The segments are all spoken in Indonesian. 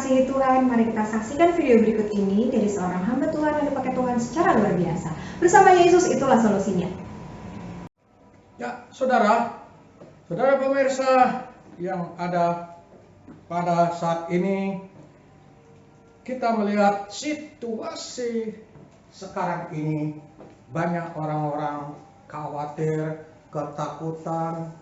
dikasihi Tuhan, mari kita saksikan video berikut ini dari seorang hamba Tuhan yang dipakai Tuhan secara luar biasa. Bersama Yesus itulah solusinya. Ya, saudara pemirsa yang ada pada saat ini, kita melihat situasi sekarang ini banyak orang-orang khawatir, ketakutan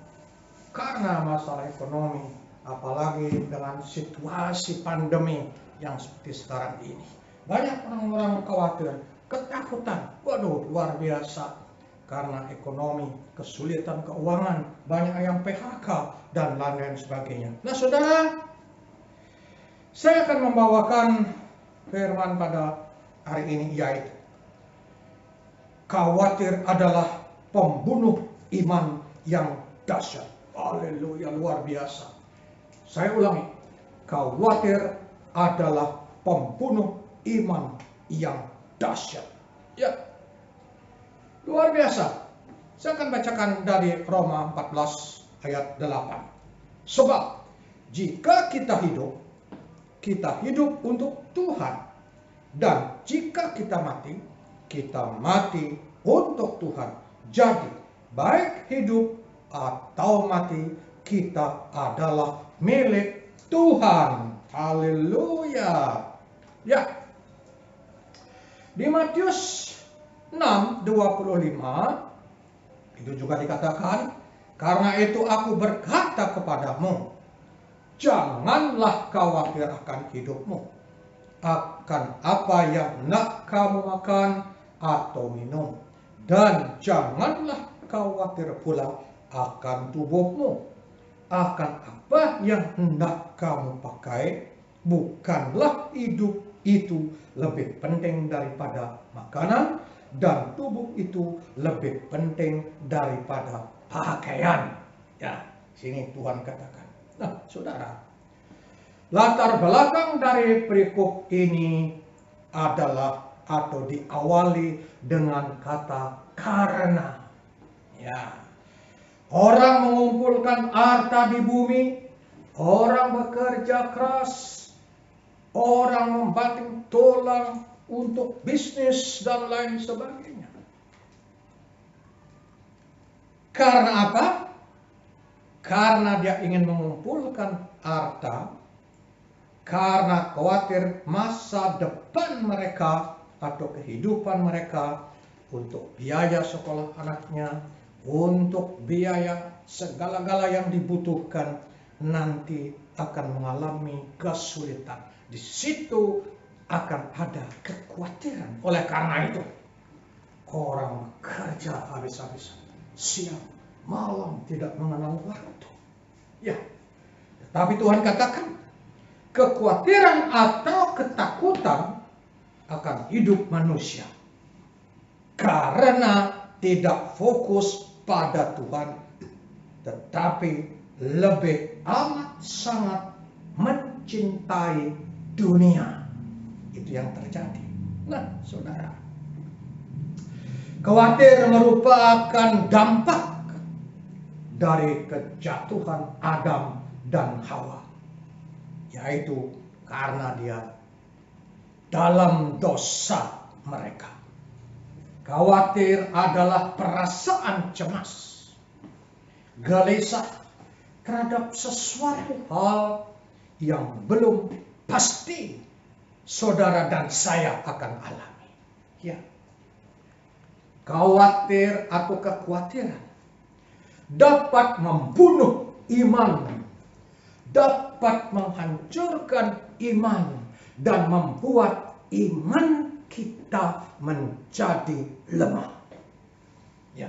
karena masalah ekonomi. Apalagi dengan situasi pandemi yang seperti sekarang ini. Banyak orang-orang khawatir, ketakutan. Waduh, luar biasa. Karena ekonomi, kesulitan keuangan, banyak yang PHK, dan lain-lain sebagainya. Nah saudara, saya akan membawakan firman pada hari ini, yaitu khawatir adalah pembunuh iman yang dahsyat. Haleluya, luar biasa. Saya ulangi, khawatir adalah pembunuh iman yang dahsyat. Ya, luar biasa. Saya akan bacakan dari Roma 14 ayat 8. Sebab jika kita hidup untuk Tuhan. Dan jika kita mati untuk Tuhan. Jadi, baik hidup atau mati, kita adalah milik Tuhan. Haleluya. Ya. Di Matius 6:25 itu juga dikatakan, karena itu aku berkata kepadamu, janganlah khawatir akan hidupmu, akan apa yang hendak kamu makan atau minum, dan janganlah khawatir pula akan tubuhmu, akan apa yang hendak kamu pakai. Bukanlah hidup itu lebih penting daripada makanan, dan tubuh itu lebih penting daripada pakaian. Ya, sini Tuhan katakan. Nah, saudara, latar belakang dari perikop ini adalah atau diawali dengan kata karena. Ya. Orang mengumpulkan harta di bumi, orang bekerja keras, orang membanting tulang untuk bisnis dan lain sebagainya. Karena apa? Karena dia ingin mengumpulkan harta, karena khawatir masa depan mereka atau kehidupan mereka, untuk biaya sekolah anaknya, untuk biaya segala-gala yang dibutuhkan, nanti akan mengalami kesulitan. Di situ akan ada kekhawatiran. Oleh karena itu, orang bekerja habis-habisan, siang, malam, tidak mengenal waktu. Ya, tetapi Tuhan katakan, kekhawatiran atau ketakutan akan hidup manusia karena tidak fokus pada Tuhan, tetapi lebih amat sangat mencintai dunia. Itu yang terjadi. Nah, saudara, khawatir merupakan dampak dari kejatuhan Adam dan Hawa, yaitu karena dia dalam dosa mereka. Khawatir adalah perasaan cemas, gelisah terhadap sesuatu hal yang belum pasti saudara dan saya akan alami. Ya. Khawatir atau kekhawatiran dapat membunuh iman, dapat menghancurkan iman, dan membuat iman kita menjadi lemah. Ya,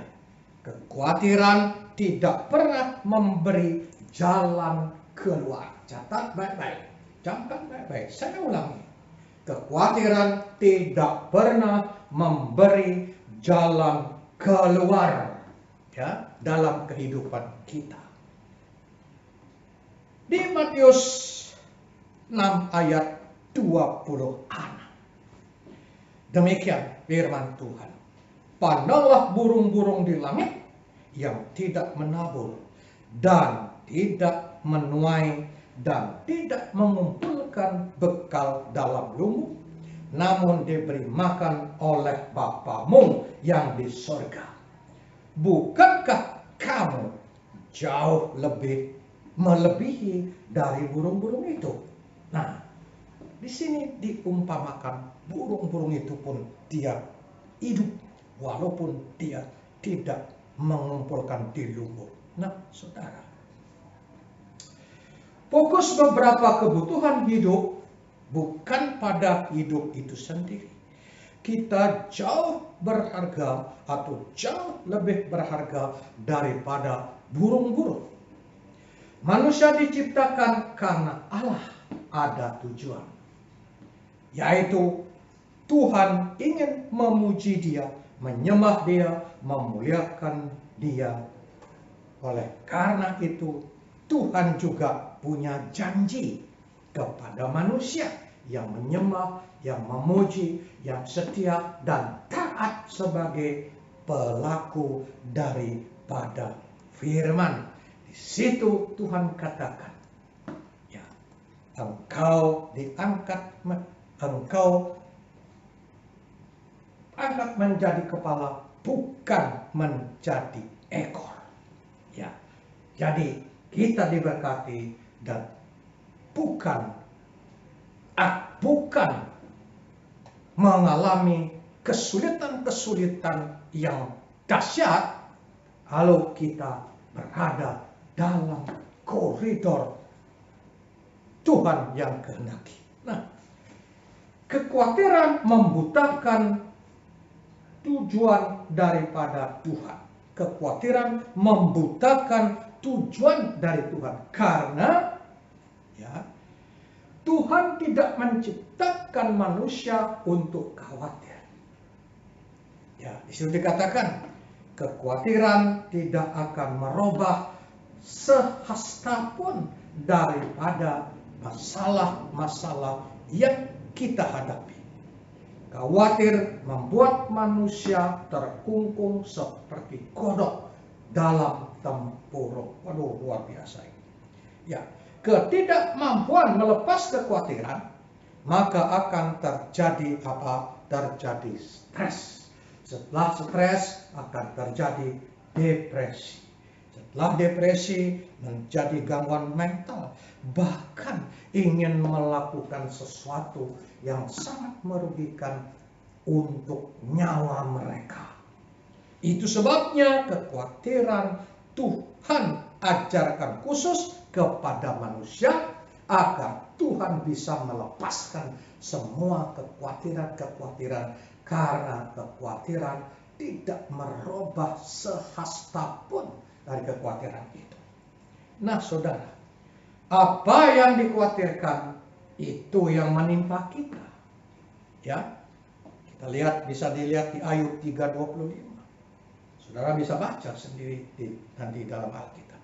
kekhawatiran tidak pernah memberi jalan keluar. Catat baik-baik. Catat baik-baik. Saya ulangi. Kekhawatiran tidak pernah memberi jalan keluar, ya, dalam kehidupan kita. Di Matius 6 ayat 26. Demikian firman Tuhan. Pandanglah burung-burung di langit yang tidak menabur dan tidak menuai dan tidak mengumpulkan bukan bekal dalam lumut, namun diberi makan oleh Bapamu yang di sorga. Bukankah kamu jauh lebih melebihi dari burung-burung itu? Nah, di sini diumpamakan burung-burung itu pun dia hidup walaupun dia tidak mengumpulkan di lumut. Nah, saudara, fokus beberapa kebutuhan hidup bukan pada hidup itu sendiri. Kita jauh berharga atau jauh lebih berharga daripada burung-burung. Manusia diciptakan karena Allah ada tujuan, yaitu Tuhan ingin memuji Dia, menyembah Dia, memuliakan Dia. Oleh karena itu, Tuhan juga punya janji kepada manusia yang menyembah, yang memuji, yang setia dan taat sebagai pelaku daripada firman. Di situ Tuhan katakan, ya, engkau angkat menjadi kepala, bukan menjadi ekor. Ya, jadi kita diberkati dan bukan mengalami kesulitan-kesulitan yang dahsyat kalau kita berada dalam koridor Tuhan yang kehendaki. Nah, kekhawatiran membutakan tujuan daripada Tuhan. Kekhawatiran membutakan tujuan dari Tuhan karena ya, Tuhan tidak menciptakan manusia untuk khawatir. Ya, di situ dikatakan kekhawatiran tidak akan merubah sehasta pun daripada masalah-masalah yang kita hadapi. Khawatir membuat manusia terkungkung seperti kodok dalam tempurung. Waduh, luar biasa ini. Ya, ketidakmampuan melepas kekhawatiran, maka akan terjadi apa? Terjadi stres. Setelah stres akan terjadi depresi. Setelah depresi menjadi gangguan mental, bahkan ingin melakukan sesuatu yang sangat merugikan untuk nyawa mereka. Itu sebabnya kekhawatiran Tuhan ajarkan khusus kepada manusia agar Tuhan bisa melepaskan semua kekhawatiran-kekhawatiran, karena kekhawatiran tidak merubah sehasta pun dari kekhawatiran itu. Nah, saudara, apa yang dikhawatirkan itu yang menimpa kita. Ya, kita lihat, bisa dilihat di Ayub 3:25. Saudara bisa baca sendiri nanti dalam Alkitab.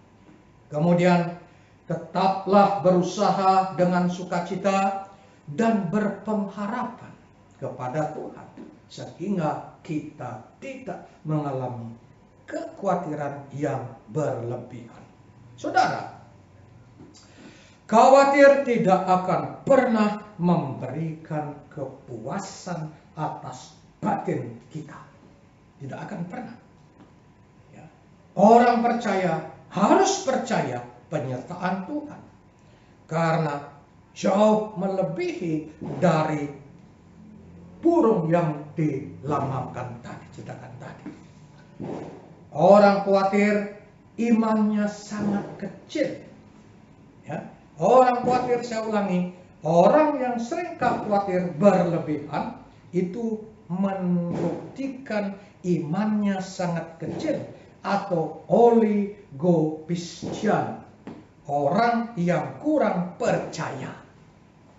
Kemudian, tetaplah berusaha dengan sukacita dan berpengharapan kepada Tuhan, sehingga kita tidak mengalami kekhawatiran yang berlebihan. Saudara, khawatir tidak akan pernah memberikan kepuasan atas batin kita. Tidak akan pernah. Ya. Orang percaya harus percaya penyertaan Tuhan, karena jauh melebihi dari burung yang dilamakan tadi, cetakan tadi. Orang khawatir imannya sangat kecil. Ya. Orang khawatir, saya ulangi, orang yang sering khawatir berlebihan itu membuktikan imannya sangat kecil atau oligopistian, orang yang kurang percaya.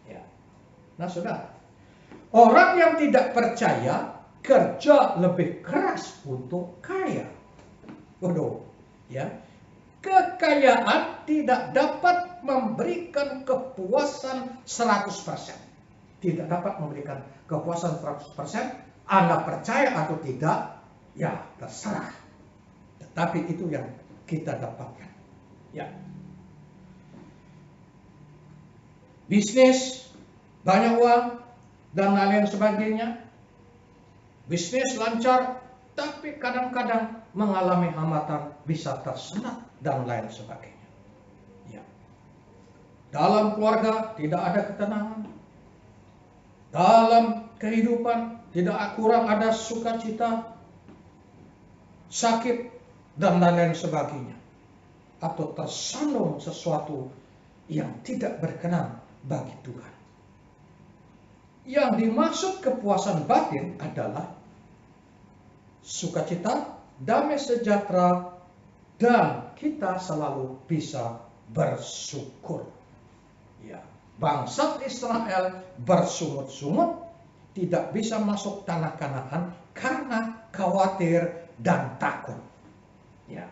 Ya. Nah, saudara, orang yang tidak percaya kerja lebih keras untuk kaya. Waduh, ya. Kekayaan tidak dapat memberikan kepuasan 100%. Tidak dapat memberikan kepuasan 100%. Anda percaya atau tidak, ya terserah. Tetapi itu yang kita dapatkan. Ya. bisnis, banyak uang, dan lain sebagainya. Bisnis lancar, tapi kadang-kadang mengalami hambatan, bisa tersendat, dan lain sebagainya. Ya. Dalam keluarga tidak ada ketenangan. Dalam kehidupan tidak kurang ada sukacita, sakit, dan lain sebagainya. Atau tersandung sesuatu yang tidak berkenan bagi Tuhan. Yang dimaksud kepuasan batin adalah sukacita, damai sejahtera, dan kita selalu bisa bersyukur. Ya, bangsa Israel bersungut-sungut tidak bisa masuk tanah Kanaan karena khawatir dan takut. Ya,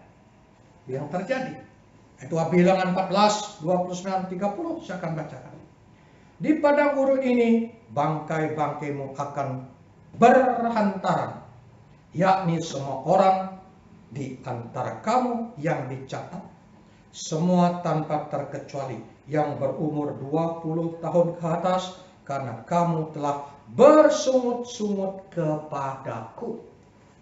yang terjadi. Itu Bilangan 14, 29, 30 saya akan bacakan. Di padang gurun ini bangkai-bangkaimu akan berhantaran, yakni semua orang di antara kamu yang dicatat, semua tanpa terkecuali yang berumur 20 tahun ke atas, karena kamu telah bersungut-sungut kepadaku.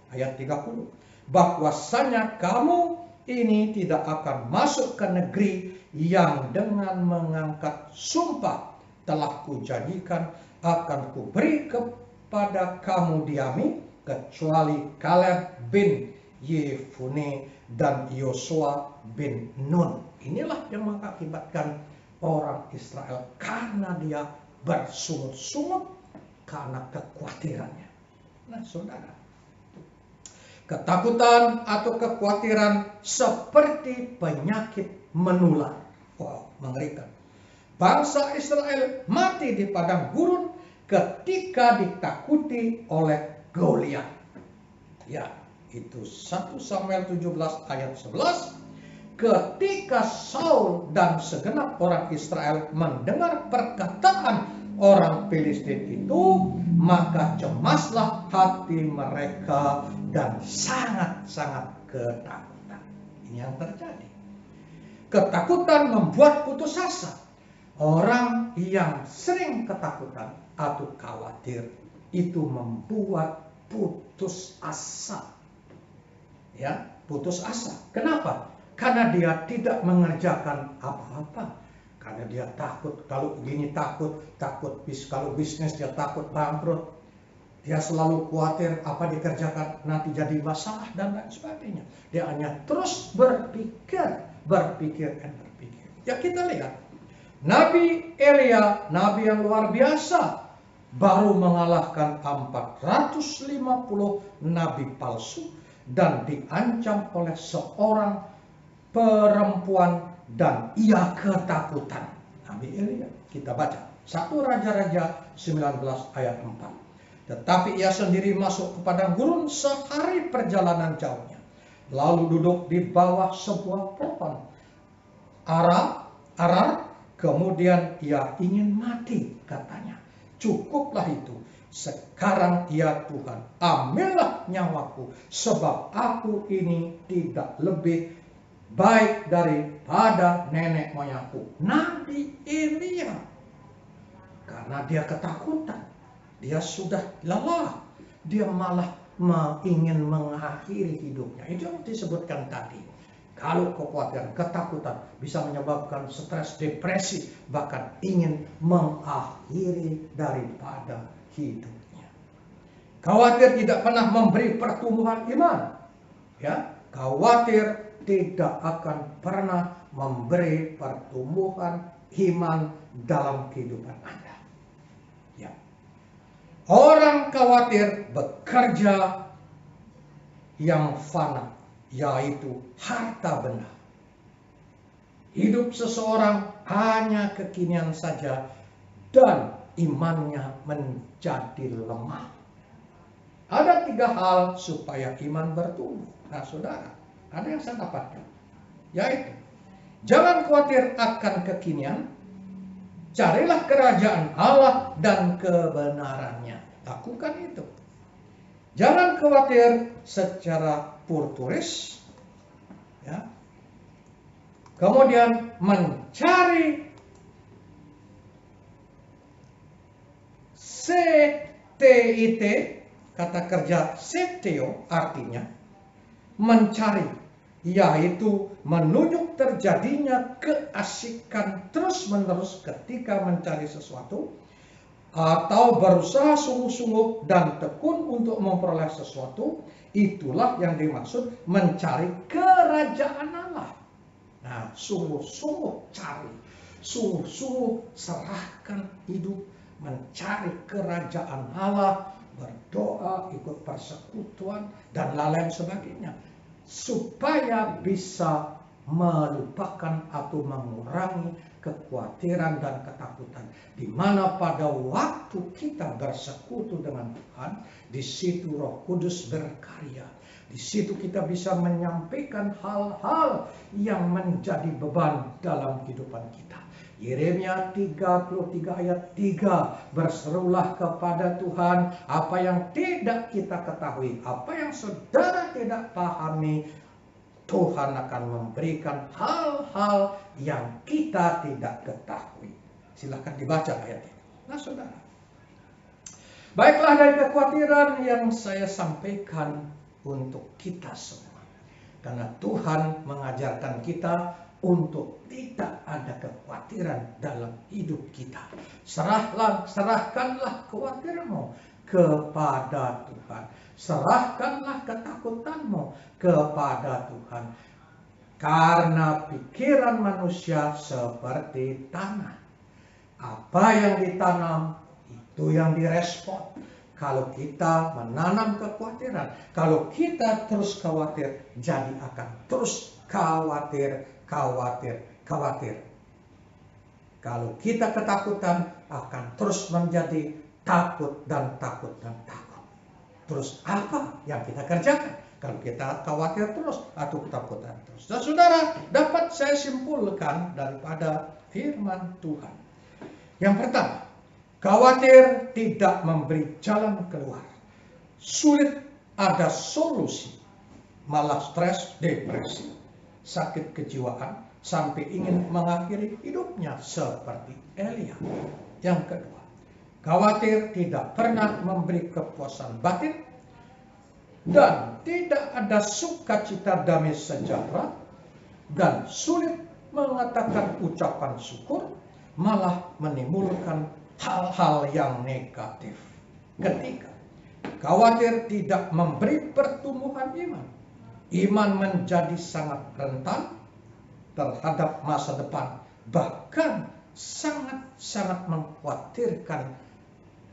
Ayat 30. Bahwasanya kamu ini tidak akan masuk ke negeri yang dengan mengangkat sumpah telah kujanjikan akan kuberi kepada kamu diami, kecuali Kaleb bin Yefune dan Yosua bin Nun. Inilah yang mengakibatkan orang Israel karena dia bersungut-sungut karena kekhawatirannya. Nah, saudara, ketakutan atau kekhawatiran seperti penyakit menular. Wow, mengerikan. Bangsa Israel mati di padang gurun ketika ditakuti oleh Goliat. Ya, itu 1 Samuel 17 ayat 11. Ketika Saul dan segenap orang Israel mendengar perkataan orang Filistin itu, maka cemaslah hati mereka dan sangat-sangat ketakutan. Ini yang terjadi. Ketakutan membuat putus asa. Orang yang sering ketakutan atau khawatir itu membuat putus asa. Ya, putus asa. Kenapa? Karena dia tidak mengerjakan apa-apa. Karena dia takut, kalau begini takut kalau bisnis dia takut bangkrut. Dia selalu khawatir apa dikerjakan nanti jadi masalah dan lain sebagainya. Dia hanya terus berpikir. Ya, kita lihat. Nabi Elia, nabi yang luar biasa, baru mengalahkan 450 nabi palsu dan diancam oleh seorang perempuan dan ia ketakutan. Nabi Elia, kita baca 1 Raja-Raja 19 ayat 4. Tetapi ia sendiri masuk ke padang gurun sehari perjalanan jauhnya, lalu duduk di bawah sebuah pohon arar. Kemudian ia ingin mati, katanya. Cukuplah itu. Sekarang ya Tuhan, ambillah nyawaku, sebab aku ini tidak lebih baik daripada nenek moyangku. Nabi Elia, karena dia ketakutan, dia sudah lelah, dia malah ingin mengakhiri hidupnya. Itu yang disebutkan tadi. Kalau kekhawatiran, ketakutan bisa menyebabkan stres, depresi, bahkan ingin mengakhiri daripada hidupnya. Khawatir tidak pernah memberi pertumbuhan iman. Ya, khawatir tidak akan pernah memberi pertumbuhan iman dalam kehidupan Anda. Ya. Orang khawatir bekerja yang fana, yaitu harta benda. Hidup seseorang hanya kekinian saja dan imannya menjadi lemah. Ada 3 hal supaya iman bertumbuh. Nah, saudara, ada yang saya dapatkan, yaitu jangan khawatir akan kekinian, carilah kerajaan Allah dan kebenarannya. Lakukan itu. Jangan khawatir secara kulturis, ya. Kemudian mencari CTIT, kata kerja seteo artinya mencari, yaitu menunjuk terjadinya keasikan terus-menerus ketika mencari sesuatu, atau berusaha sungguh-sungguh dan tekun untuk memperoleh sesuatu. Itulah yang dimaksud mencari kerajaan Allah. Nah, sungguh-sungguh cari, sungguh-sungguh serahkan hidup, mencari kerajaan Allah, berdoa, ikut persekutuan, dan lain sebagainya, supaya bisa melupakan atau mengurangi kekhawatiran dan ketakutan. Di mana pada waktu kita bersekutu dengan Tuhan, di situ Roh Kudus berkarya. Di situ kita bisa menyampaikan hal-hal yang menjadi beban dalam kehidupan kita. Yeremia 33 ayat 3, berserulah kepada Tuhan apa yang tidak kita ketahui, apa yang saudara tidak pahami. Tuhan akan memberikan hal-hal yang kita tidak ketahui. Silakan dibaca ayat ini. Nah, saudara, baiklah, dari kekhawatiran yang saya sampaikan untuk kita semua, karena Tuhan mengajarkan kita untuk tidak ada kekhawatiran dalam hidup kita. Serahkanlah kekhawatiranmu kepada Tuhan. Serahkanlah ketakutanmu kepada Tuhan. Karena pikiran manusia seperti tanah. Apa yang ditanam, itu yang direspon. Kalau kita menanam kekhawatiran, kalau kita terus khawatir, jadi akan terus khawatir. Kalau kita ketakutan, akan terus menjadi takut dan takut. Terus apa yang kita kerjakan kalau kita khawatir terus atau ketakutan terus? Dan saudara, dapat saya simpulkan daripada firman Tuhan. Yang pertama, khawatir tidak memberi jalan keluar. Sulit ada solusi. Malah stres, depresi, sakit kejiwaan, sampai ingin mengakhiri hidupnya seperti Elia. Yang kedua, khawatir tidak pernah memberi kepuasan batin dan tidak ada sukacita damai sejahtera, dan sulit mengatakan ucapan syukur, malah menimbulkan hal-hal yang negatif. Ketiga, khawatir tidak memberi pertumbuhan iman. Iman menjadi sangat rentan terhadap masa depan, bahkan sangat mengkhawatirkan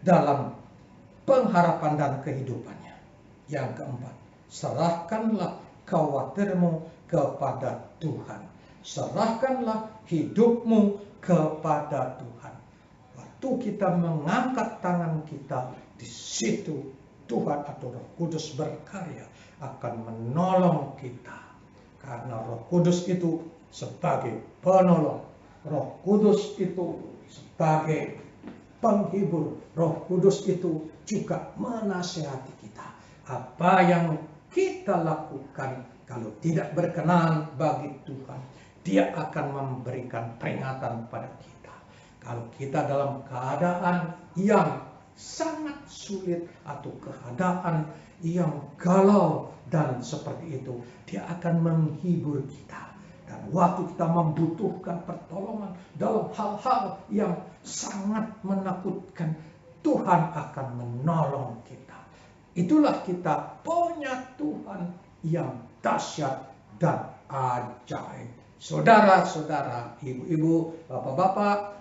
dalam pengharapan dan kehidupannya. Yang keempat, serahkanlah khawatirmu kepada Tuhan. Serahkanlah hidupmu kepada Tuhan. Waktu kita mengangkat tangan kita, di situ Tuhan atau Roh Kudus berkarya akan menolong kita. Karena Roh Kudus itu sebagai penolong. Roh Kudus itu sebagai penghibur. Roh Kudus itu juga menasihati kita. Apa yang kita lakukan kalau tidak berkenan bagi Tuhan, Dia akan memberikan peringatan pada kita. Kalau kita dalam keadaan yang sangat sulit atau keadaan yang galau dan seperti itu, Dia akan menghibur kita. Dan waktu kita membutuhkan pertolongan dalam hal-hal yang sangat menakutkan, Tuhan akan menolong kita. Itulah kita punya Tuhan yang dahsyat dan ajaib. Saudara-saudara, ibu-ibu, bapak-bapak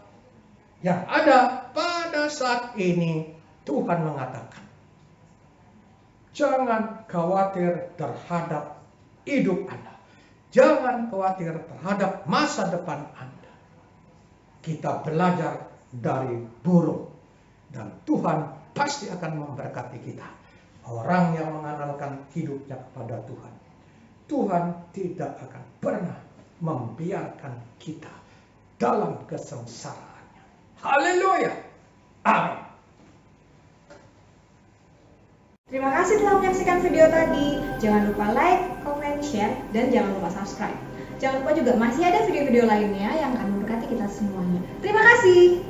yang ada pada saat ini, Tuhan mengatakan, jangan khawatir terhadap hidup Anda. Jangan khawatir terhadap masa depan Anda. Kita belajar dari burung, dan Tuhan pasti akan memberkati kita. Orang yang mengandalkan hidupnya kepada Tuhan, Tuhan tidak akan pernah membiarkan kita dalam kesengsaraannya. Haleluya. Amin. Terima kasih telah menyaksikan video tadi. Jangan lupa like, comment, share, dan jangan lupa subscribe. Jangan lupa juga masih ada video-video lainnya yang akan memberkati kita semuanya. Terima kasih.